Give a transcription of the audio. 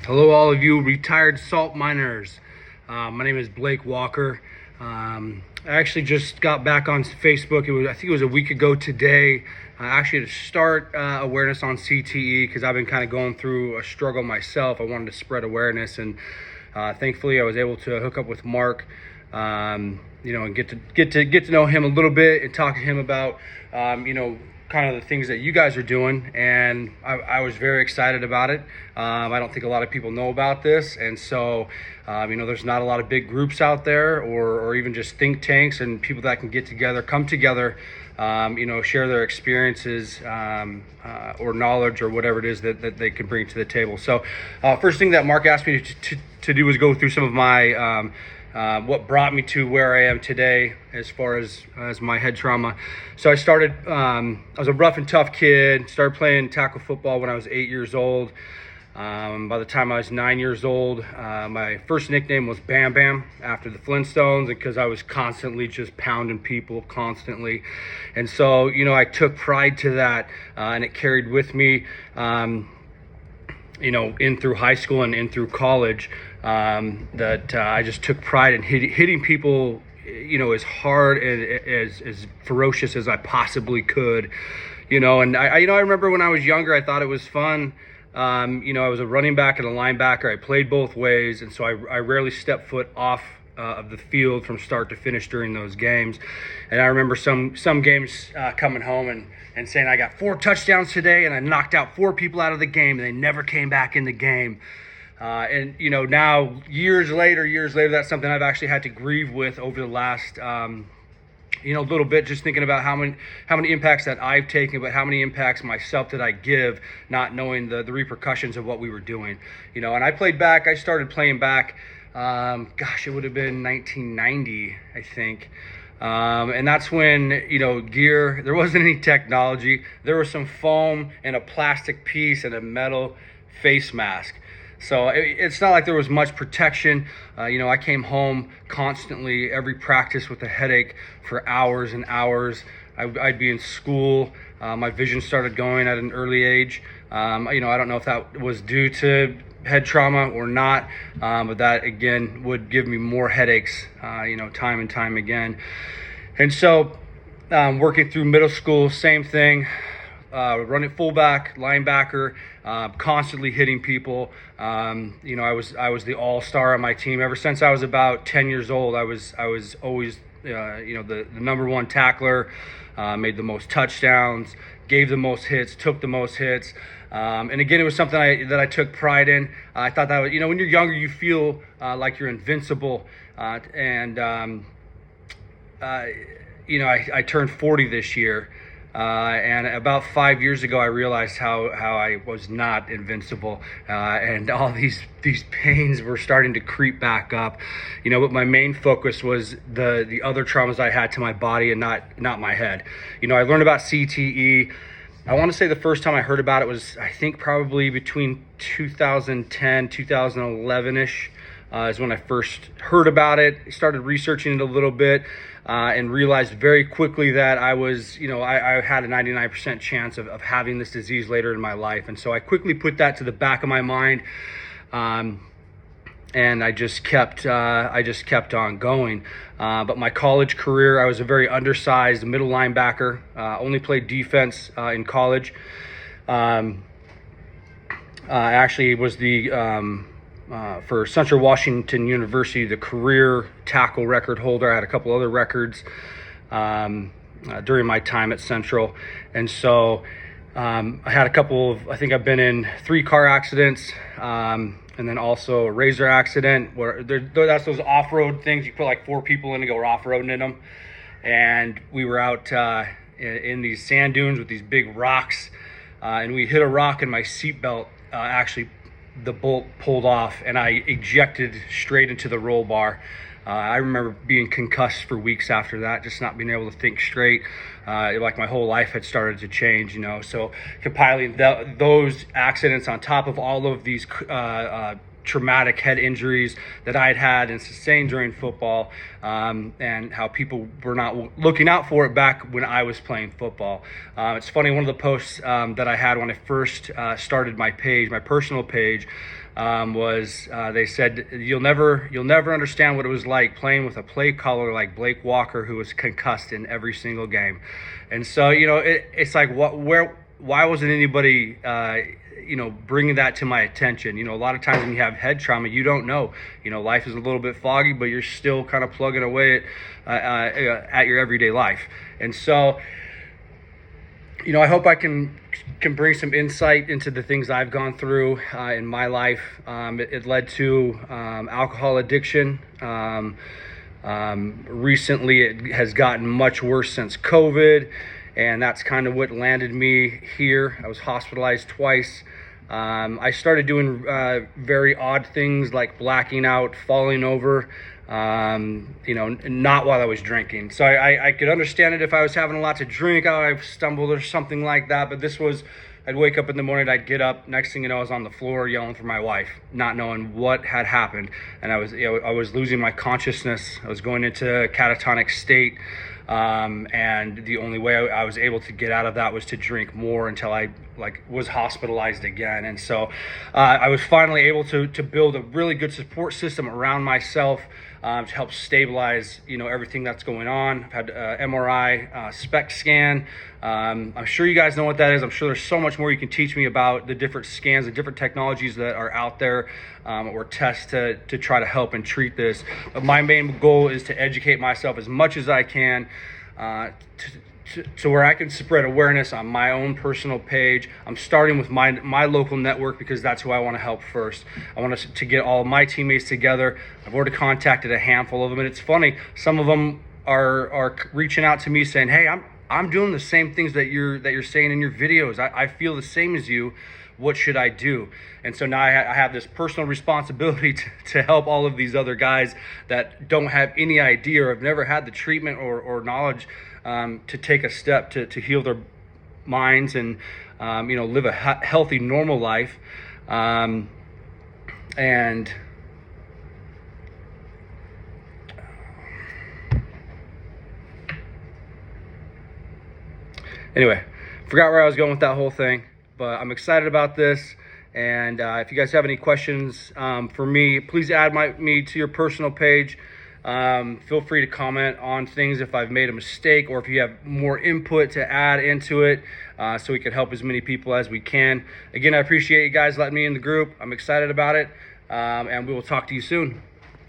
Hello, all of you retired salt miners. My name is Blake Walker. I actually just got back on Facebook. I think it was a week ago today. Actually, to start awareness on CTE, because I've been kind of going through a struggle myself. I wanted to spread awareness, and thankfully, I was able to hook up with Mark. And get to know him a little bit and talk to him about kind of the things that you guys are doing, and I was very excited about it. I don't think a lot of people know about this, and so there's not a lot of big groups out there, or even just think tanks and people that can come together, share their experiences or knowledge or whatever it is that they can bring to the table. So first thing that Mark asked me to do was go through some of my what brought me to where I am today as far as my head trauma. So I started, I was a rough and tough kid, started playing tackle football when I was 8 years old. By the time I was 9 years old, my first nickname was Bam Bam, after the Flintstones, because I was constantly just pounding people constantly. And so, I took pride to that, and it carried with me, in through high school and in through college, that I just took pride in hitting people, as hard and as ferocious as I possibly could, and I remember when I was younger, I thought it was fun. I was a running back and a linebacker. I played both ways, and so I rarely stepped foot off of the field from start to finish during those games. And I remember some games coming home and saying, I got 4 touchdowns today, and I knocked out 4 people out of the game, and they never came back in the game. Now years later, that's something I've actually had to grieve with over the last a little bit, just thinking about how many impacts that I've taken, but how many impacts myself did I give, not knowing the repercussions of what we were doing. And I started playing back, it would have been 1990, I think. And that's when, gear, there wasn't any technology. There was some foam and a plastic piece and a metal face mask. So it's not like there was much protection. I came home constantly, every practice with a headache for hours and hours. I'd be in school. My vision started going at an early age. I don't know if that was due to head trauma or not, but that again would give me more headaches, time and time again. And so working through middle school, same thing. Running fullback, linebacker, constantly hitting people. I was the all-star on my team ever since I was about 10 years old. I was always the number one tackler, made the most touchdowns, gave the most hits, took the most hits. And again, it was something that I took pride in. I thought that was, when you're younger, you feel like you're invincible. I turned 40 this year. And about 5 years ago, I realized how I was not invincible, and all these pains were starting to creep back up. But my main focus was the other traumas I had to my body and not my head. I learned about CTE. I want to say the first time I heard about it was, I think, probably between 2010, 2011-ish. Is when I first heard about it. Started researching it a little bit, and realized very quickly that I was, I had a 99% chance of having this disease later in my life. And so I quickly put that to the back of my mind, and I just kept on going. But my college career, I was a very undersized middle linebacker. Only played defense in college. I actually was the for Central Washington University, the career tackle record holder. I had a couple other records during my time at Central. And so I had a couple of, I think I've been in 3 car accidents, and then also a razor accident where that's those off-road things. You put like 4 people in and go off-roading in them. And we were out in these sand dunes with these big rocks, and we hit a rock, and my seatbelt actually, the bolt pulled off, and I ejected straight into the roll bar. I remember being concussed for weeks after that, just not being able to think straight. Like my whole life had started to change, So compiling those accidents on top of all of these traumatic head injuries that I had and sustained during football, and how people were not looking out for it back when I was playing football. It's funny, one of the posts that I had when I first started my page, my personal page, was they said you'll never understand what it was like playing with a play caller like Blake Walker, who was concussed in every single game. And so it's like, why wasn't anybody bringing that to my attention? A lot of times when you have head trauma, you don't know. Life is a little bit foggy, but you're still kind of plugging away at your everyday life. And so I hope I can bring some insight into the things I've gone through in my life. It led to alcohol addiction. Recently, it has gotten much worse since COVID, and that's kind of what landed me here. I was hospitalized twice. I started doing very odd things like blacking out, falling over, not while I was drinking. So I could understand it if I was having a lot to drink, I stumbled or something like that. But this was, I'd wake up in the morning, I'd get up, next thing you know, I was on the floor yelling for my wife, not knowing what had happened. And I was losing my consciousness. I was going into a catatonic state. And the only way I was able to get out of that was to drink more until I was hospitalized again. And so I was finally able to build a really good support system around myself to help stabilize everything that's going on. I've had MRI, SPECT scan. I'm sure you guys know what that is. I'm sure there's so much more you can teach me about the different scans, the different technologies that are out there, or tests to try to help and treat this. But my main goal is to educate myself as much as I can, to where I can spread awareness on my own personal page. I'm starting with my local network because that's who I want to help first. I want to get all of my teammates together. I've already contacted a handful of them, and it's funny, some of them are reaching out to me saying, hey, I'm doing the same things that you're saying in your videos. I feel the same as you. What should I do? And so now I have this personal responsibility to help all of these other guys that don't have any idea or have never had the treatment or knowledge to take a step to heal their minds and live a healthy, normal life. And anyway, forgot where I was going with that whole thing, but I'm excited about this. And if you guys have any questions for me, please add me to your personal page. Feel free to comment on things if I've made a mistake, or if you have more input to add into it, so we can help as many people as we can. Again, I appreciate you guys letting me in the group. I'm excited about it, and we will talk to you soon.